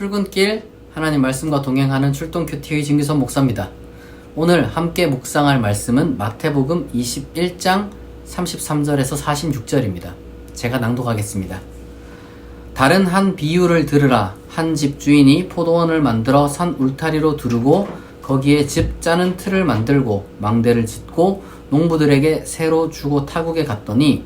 출근길 하나님 말씀과 동행하는 출동 큐티의 진기선 목사입니다. 오늘 함께 묵상할 말씀은 마태복음 21장 33절에서 46절입니다. 제가 낭독하겠습니다. 다른 한 비유를 들으라. 한 집주인이 포도원을 만들어 산 울타리로 두르고 거기에 집 짜는 틀을 만들고 망대를 짓고 농부들에게 새로 주고 타국에 갔더니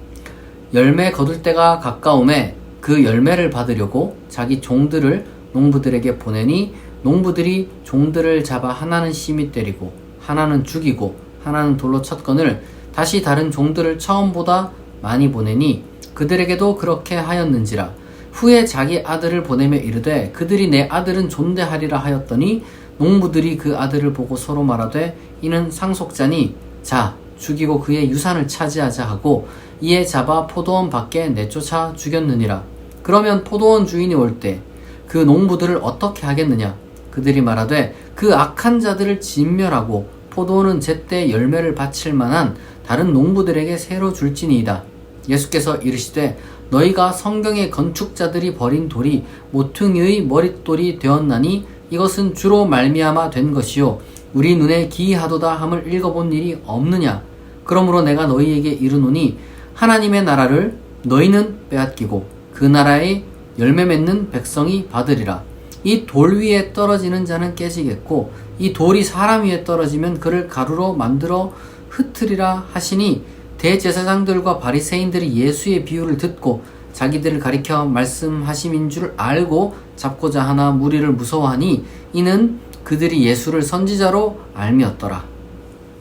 열매 거둘 때가 가까움에 그 열매를 받으려고 자기 종들을 농부들에게 보내니 농부들이 종들을 잡아 하나는 심히 때리고 하나는 죽이고 하나는 돌로 쳤거늘 다시 다른 종들을 처음보다 많이 보내니 그들에게도 그렇게 하였는지라. 후에 자기 아들을 보내며 이르되 그들이 내 아들은 존대하리라 하였더니 농부들이 그 아들을 보고 서로 말하되 이는 상속자니 자 죽이고 그의 유산을 차지하자 하고 이에 잡아 포도원 밖에 내쫓아 죽였느니라. 그러면 포도원 주인이 올 때 그 농부들을 어떻게 하겠느냐? 그들이 말하되 그 악한 자들을 진멸하고 포도원은 제때 열매를 바칠 만한 다른 농부들에게 새로 줄지니이다. 예수께서 이르시되 너희가 성경의 건축자들이 버린 돌이 모퉁이의 머릿돌이 되었나니 이것은 주로 말미암아 된 것이요 우리 눈에 기이하도다 함을 읽어본 일이 없느냐? 그러므로 내가 너희에게 이르노니 하나님의 나라를 너희는 빼앗기고 그 나라의 열매 맺는 백성이 받으리라. 이 돌 위에 떨어지는 자는 깨지겠고 이 돌이 사람 위에 떨어지면 그를 가루로 만들어 흩으리라 하시니 대제사장들과 바리새인들이 예수의 비유를 듣고 자기들을 가리켜 말씀하심인 줄 알고 잡고자 하나 무리를 무서워하니 이는 그들이 예수를 선지자로 알미었더라.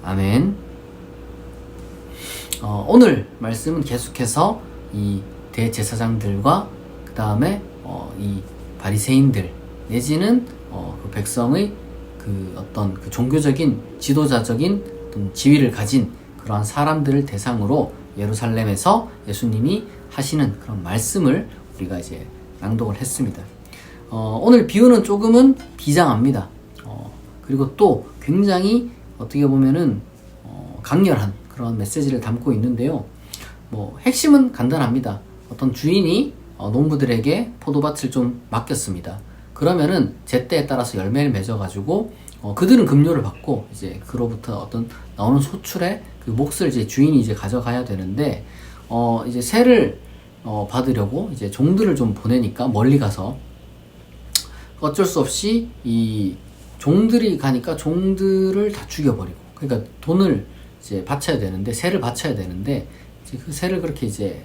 아멘. 오늘 말씀은 계속해서 이 대제사장들과 그 다음에 이 바리새인들 내지는 그 백성의 그 어떤 그 종교적인 지도자적인 어떤 지위를 가진 그러한 사람들을 대상으로 예루살렘에서 예수님이 하시는 그런 말씀을 우리가 이제 낭독을 했습니다. 오늘 비유는 조금은 비장합니다. 그리고 또 굉장히 어떻게 보면은 강렬한 그런 메시지를 담고 있는데요. 핵심은 간단합니다. 어떤 주인이 농부들에게 포도밭을 좀 맡겼습니다. 그러면은 제때에 따라서 열매를 맺어가지고 그들은 급료를 받고 이제 그로부터 어떤 나오는 소출의 그 몫을 이제 주인이 이제 가져가야 되는데 이제 세를 받으려고 이제 종들을 좀 보내니까 멀리 가서 어쩔 수 없이 이 종들이 가니까 종들을 다 죽여버리고 그러니까 돈을 이제 바쳐야 되는데 세를 바쳐야 되는데 이제 그 세를 그렇게 이제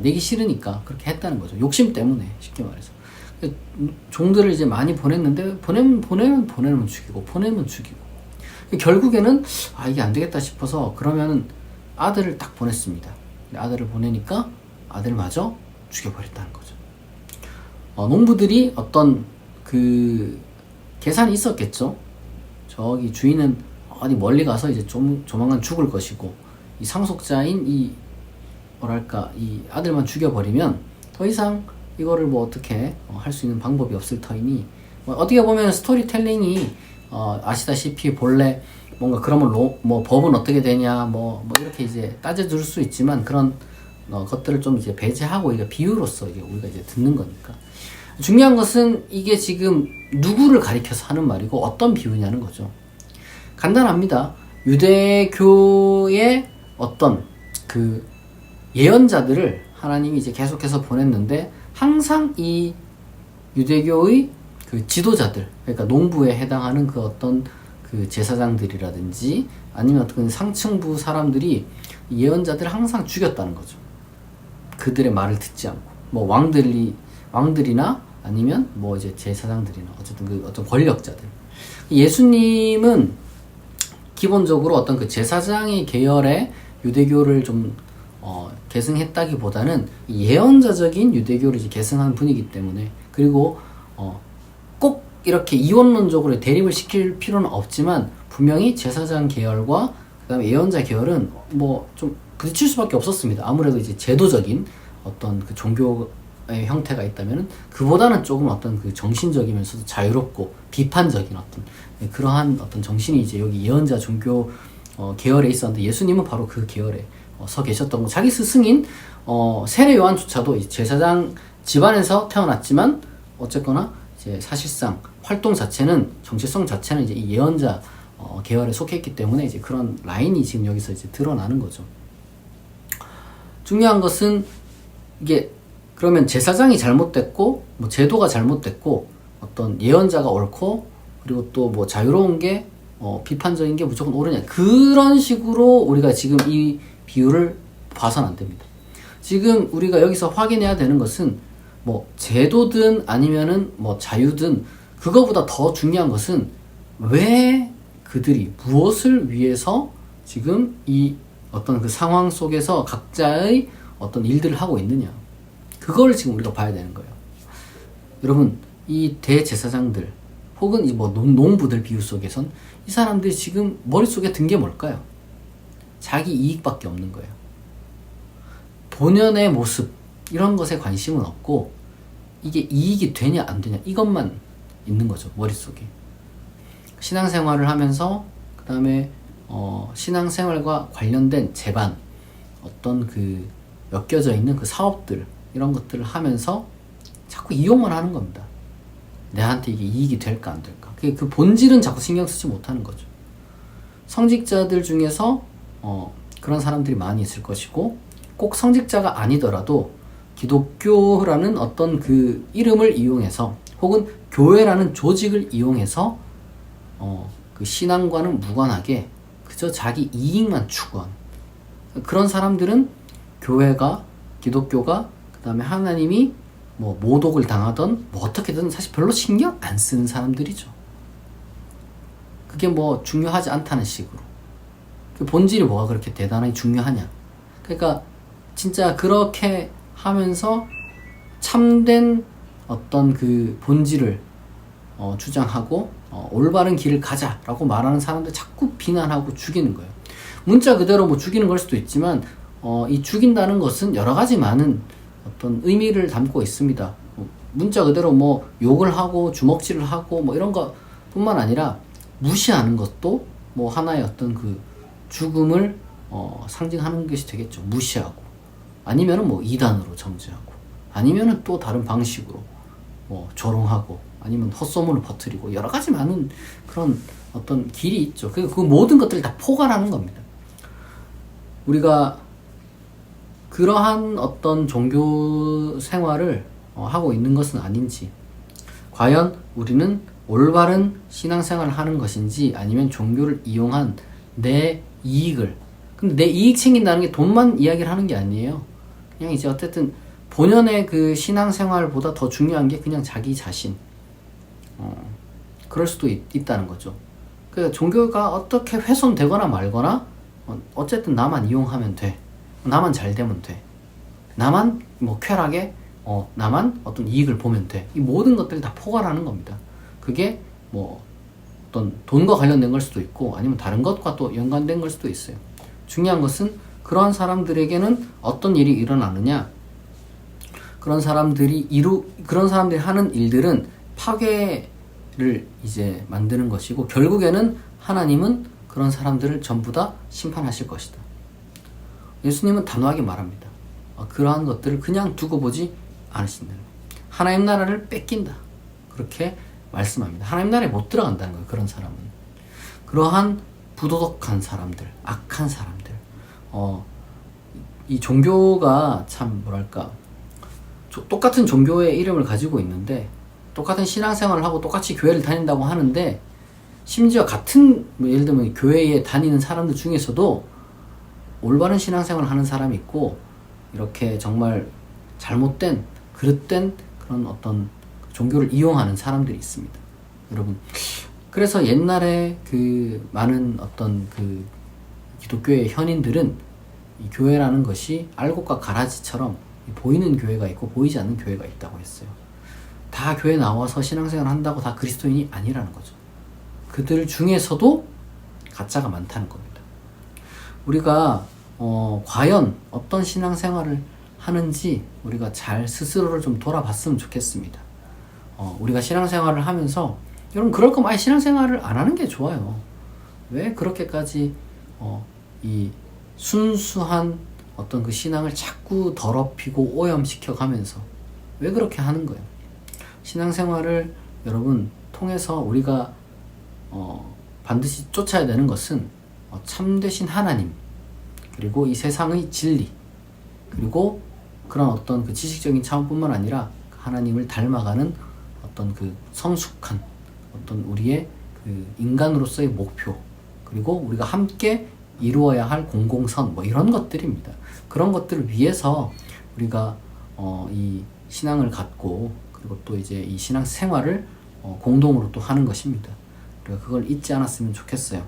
내기 싫으니까 그렇게 했다는 거죠. 욕심 때문에 쉽게 말해서 종들을 이제 많이 보냈는데 보내면 죽이고 결국에는 이게 안 되겠다 싶어서 그러면 아들을 딱 보냈습니다. 아들을 보내니까 아들마저 죽여버렸다는 거죠. 농부들이 어떤 그 계산이 있었겠죠. 저기 주인은 어디 멀리 가서 이제 조만간 죽을 것이고 이 상속자인 이 아들만 죽여버리면 더 이상 이거를 어떻게 할 수 있는 방법이 없을 터이니 어떻게 보면 스토리텔링이 아시다시피 본래 뭔가 그러면 법은 어떻게 되냐 이렇게 이제 따져줄 수 있지만 그런 것들을 좀 이제 배제하고 이게 비유로서 이제 우리가 이제 듣는 거니까 중요한 것은 이게 지금 누구를 가리켜서 하는 말이고 어떤 비유냐는 거죠. 간단합니다. 유대교의 어떤 그 예언자들을 하나님이 이제 계속해서 보냈는데 항상 이 유대교의 그 지도자들, 그러니까 농부에 해당하는 그 어떤 그 제사장들이라든지 아니면 어떤 상층부 사람들이 예언자들을 항상 죽였다는 거죠. 그들의 말을 듣지 않고 왕들이나 아니면 이제 제사장들이나 어쨌든 그 어떤 권력자들. 예수님은 기본적으로 어떤 그 제사장의 계열의 유대교를 좀 계승했다기보다는 예언자적인 유대교를 이제 계승한 분이기 때문에 그리고 꼭 이렇게 이원론적으로 대립을 시킬 필요는 없지만 분명히 제사장 계열과 그다음에 예언자 계열은 좀 부딪힐 수밖에 없었습니다. 아무래도 이제 제도적인 어떤 그 종교의 형태가 있다면은 그보다는 조금 어떤 그 정신적이면서도 자유롭고 비판적인 어떤 그러한 어떤 정신이 이제 여기 예언자 종교 계열에 있었는데 예수님은 바로 그 계열에 서 계셨던 거. 자기 스승인 세례 요한조차도 제사장 집안에서 태어났지만 어쨌거나 이제 사실상 활동 자체는 정체성 자체는 이제 이 예언자 계열에 속해 있기 때문에 이제 그런 라인이 지금 여기서 이제 드러나는 거죠. 중요한 것은 이게 그러면 제사장이 잘못됐고 뭐 제도가 잘못됐고 어떤 예언자가 옳고 그리고 또 뭐 자유로운 게 비판적인 게 무조건 옳으냐, 그런 식으로 우리가 지금 이 비유를 봐서는 안 됩니다. 지금 우리가 여기서 확인해야 되는 것은 뭐 제도든 아니면은 뭐 자유든 그거보다 더 중요한 것은 왜 그들이 무엇을 위해서 지금 이 어떤 그 상황 속에서 각자의 어떤 일들을 하고 있느냐, 그걸 지금 우리가 봐야 되는 거예요. 여러분, 이 대제사장들 혹은 뭐 농부들 비유 속에선 이 사람들이 지금 머릿속에 든 게 뭘까요? 자기 이익밖에 없는 거예요. 본연의 모습 이런 것에 관심은 없고 이게 이익이 되냐 안 되냐 이것만 있는 거죠, 머릿속에. 신앙생활을 하면서 그 다음에 신앙생활과 관련된 제반 어떤 그 엮여져 있는 그 사업들 이런 것들을 하면서 자꾸 이용만 하는 겁니다. 내한테 이게 이익이 될까 안 될까, 그 본질은 자꾸 신경 쓰지 못하는 거죠. 성직자들 중에서 그런 사람들이 많이 있을 것이고 꼭 성직자가 아니더라도 기독교라는 어떤 그 이름을 이용해서 혹은 교회라는 조직을 이용해서 그 신앙과는 무관하게 그저 자기 이익만 추구한 그런 사람들은 교회가, 기독교가, 그 다음에 하나님이 뭐 모독을 당하던 뭐 어떻게든 사실 별로 신경 안 쓰는 사람들이죠. 그게 뭐 중요하지 않다는 식으로. 그 본질이 뭐가 그렇게 대단하게 중요하냐. 그러니까 진짜 그렇게 하면서 참된 어떤 그 본질을 주장하고 올바른 길을 가자라고 말하는 사람들 자꾸 비난하고 죽이는 거예요. 문자 그대로 뭐 죽이는 걸 수도 있지만 이 죽인다는 것은 여러 가지 많은 어떤 의미를 담고 있습니다. 문자 그대로 뭐 욕을 하고 주먹질을 하고 뭐 이런 것 뿐만 아니라 무시하는 것도 뭐 하나의 어떤 그 죽음을 상징하는 것이 되겠죠. 무시하고 아니면은 뭐 이단으로 정죄하고 아니면은 또 다른 방식으로 뭐 조롱하고 아니면 헛소문을 퍼뜨리고 여러 가지 많은 그런 어떤 길이 있죠. 그 모든 것들을 다 포괄하는 겁니다. 우리가 그러한 어떤 종교 생활을 하고 있는 것은 아닌지, 과연 우리는 올바른 신앙생활을 하는 것인지 아니면 종교를 이용한 내 이익을, 근데 내 이익 챙긴다는 게 돈만 이야기를 하는 게 아니에요. 그냥 이제 어쨌든 본연의 그 신앙생활보다 더 중요한 게 그냥 자기 자신, 그럴 수도 있다는 거죠. 그 종교가 어떻게 훼손되거나 말거나 어쨌든 나만 이용하면 돼, 나만 잘 되면 돼, 나만 뭐 쾌락에 나만 어떤 이익을 보면 돼, 이 모든 것들을 다 포괄하는 겁니다. 그게 뭐 어떤 돈과 관련된 걸 수도 있고 아니면 다른 것과 또 연관된 걸 수도 있어요. 중요한 것은 그러한 사람들에게는 어떤 일이 일어나느냐, 그런 사람들이 하는 일들은 파괴를 이제 만드는 것이고 결국에는 하나님은 그런 사람들을 전부 다 심판하실 것이다. 예수님은 단호하게 말합니다. 그러한 것들을 그냥 두고 보지 않으신다. 하나님 나라를 뺏긴다. 그렇게 말씀합니다. 하나님 나라에 못 들어간다는 거예요. 그런 사람은. 그러한 부도덕한 사람들, 악한 사람들. 이 종교가 참 뭐랄까, 똑같은 종교의 이름을 가지고 있는데 똑같은 신앙생활을 하고 똑같이 교회를 다닌다고 하는데 심지어 같은 뭐 예를 들면 교회에 다니는 사람들 중에서도 올바른 신앙생활을 하는 사람이 있고 이렇게 정말 잘못된 그릇된 그런 어떤 종교를 이용하는 사람들이 있습니다. 여러분, 그래서 옛날에 그 많은 어떤 그 기독교의 현인들은 이 교회라는 것이 알곡과 가라지처럼 보이는 교회가 있고 보이지 않는 교회가 있다고 했어요. 다 교회 나와서 신앙생활 한다고 다 그리스도인이 아니라는 거죠. 그들 중에서도 가짜가 많다는 겁니다. 우리가 과연 어떤 신앙생활을 하는지 우리가 잘 스스로를 좀 돌아봤으면 좋겠습니다. 우리가 신앙생활을 하면서 여러분 그럴 거면 아예 신앙생활을 안 하는 게 좋아요. 왜 그렇게까지 이 순수한 어떤 그 신앙을 자꾸 더럽히고 오염시켜 가면서 왜 그렇게 하는 거예요? 신앙생활을 여러분 통해서 우리가 반드시 쫓아야 되는 것은 참되신 하나님, 그리고 이 세상의 진리, 그리고 그런 어떤 그 지식적인 차원뿐만 아니라 하나님을 닮아가는 어떤 그 성숙한 어떤 우리의 그 인간으로서의 목표, 그리고 우리가 함께 이루어야 할 공공선, 뭐 이런 것들입니다. 그런 것들을 위해서 우리가 이 신앙을 갖고, 그리고 또 이제 이 신앙 생활을 공동으로 또 하는 것입니다. 우리가 그걸 잊지 않았으면 좋겠어요.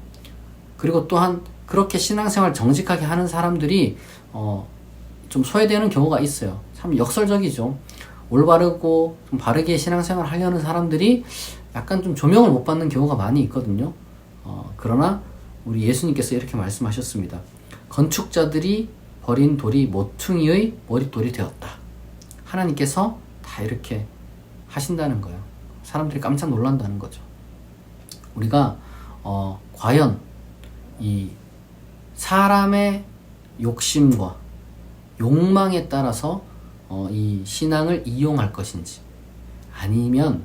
그리고 또한 그렇게 신앙생활 정직하게 하는 사람들이 좀 소외되는 경우가 있어요. 참 역설적이죠. 올바르고 좀 바르게 신앙생활 하려는 사람들이 약간 좀 조명을 못 받는 경우가 많이 있거든요. 그러나 우리 예수님께서 이렇게 말씀하셨습니다. 건축자들이 버린 돌이 모퉁이의 머릿돌이 되었다. 하나님께서 다 이렇게 하신다는 거예요. 사람들이 깜짝 놀란다는 거죠. 우리가 과연 이 사람의 욕심과 욕망에 따라서 이 신앙을 이용할 것인지, 아니면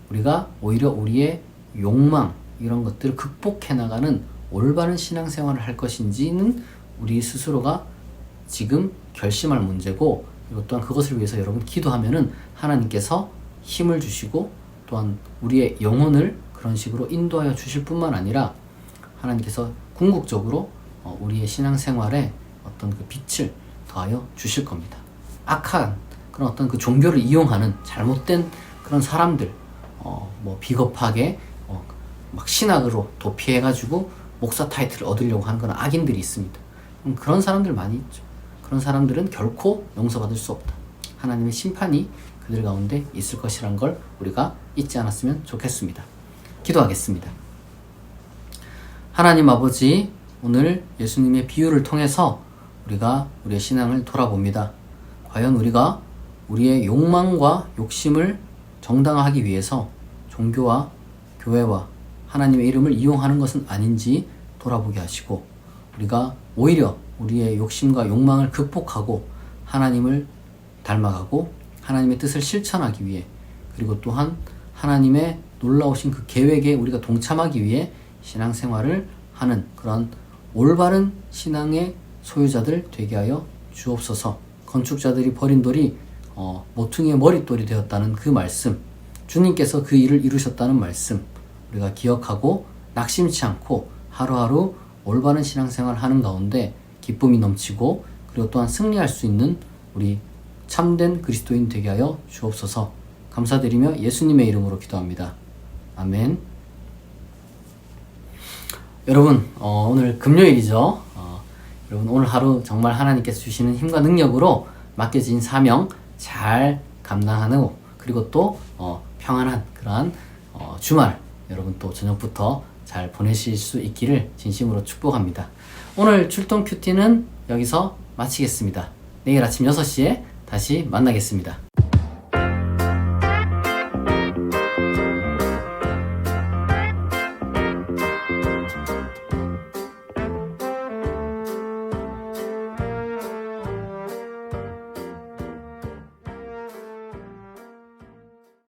우리가 오히려 우리의 욕망 이런 것들을 극복해 나가는 올바른 신앙생활을 할 것인지는 우리 스스로가 지금 결심할 문제고, 그리고 또한 그것을 위해서 여러분 기도하면은 하나님께서 힘을 주시고 또한 우리의 영혼을 그런 식으로 인도하여 주실 뿐만 아니라 하나님께서 궁극적으로 우리의 신앙생활에 어떤 그 빛을 더하여 주실 겁니다. 악한 그런 어떤 그 종교를 이용하는 잘못된 그런 사람들, 뭐 비겁하게 막 신학으로 도피해가지고 목사 타이틀을 얻으려고 하는 그런 악인들이 있습니다. 그런 사람들 많이 있죠. 그런 사람들은 결코 용서받을 수 없다. 하나님의 심판이 그들 가운데 있을 것이란 걸 우리가 잊지 않았으면 좋겠습니다. 기도하겠습니다. 하나님 아버지, 오늘 예수님의 비유를 통해서 우리가 우리의 신앙을 돌아봅니다. 과연 우리가 우리의 욕망과 욕심을 정당화하기 위해서 종교와 교회와 하나님의 이름을 이용하는 것은 아닌지 돌아보게 하시고, 우리가 오히려 우리의 욕심과 욕망을 극복하고 하나님을 닮아가고 하나님의 뜻을 실천하기 위해, 그리고 또한 하나님의 놀라우신 그 계획에 우리가 동참하기 위해 신앙생활을 하는 그런 올바른 신앙의 소유자들 되게 하여 주옵소서. 건축자들이 버린 돌이 모퉁이의 머릿돌이 되었다는 그 말씀, 주님께서 그 일을 이루셨다는 말씀 우리가 기억하고 낙심치 않고 하루하루 올바른 신앙생활 하는 가운데 기쁨이 넘치고, 그리고 또한 승리할 수 있는 우리 참된 그리스도인 되게 하여 주옵소서. 감사드리며 예수님의 이름으로 기도합니다. 아멘. 여러분, 오늘 금요일이죠. 여러분, 오늘 하루 정말 하나님께서 주시는 힘과 능력으로 맡겨진 사명 잘 감당하고, 그리고 또 평안한 그러한 주말 여러분 또 저녁부터 잘 보내실 수 있기를 진심으로 축복합니다. 오늘 출동 큐티는 여기서 마치겠습니다. 내일 아침 6시에 다시 만나겠습니다.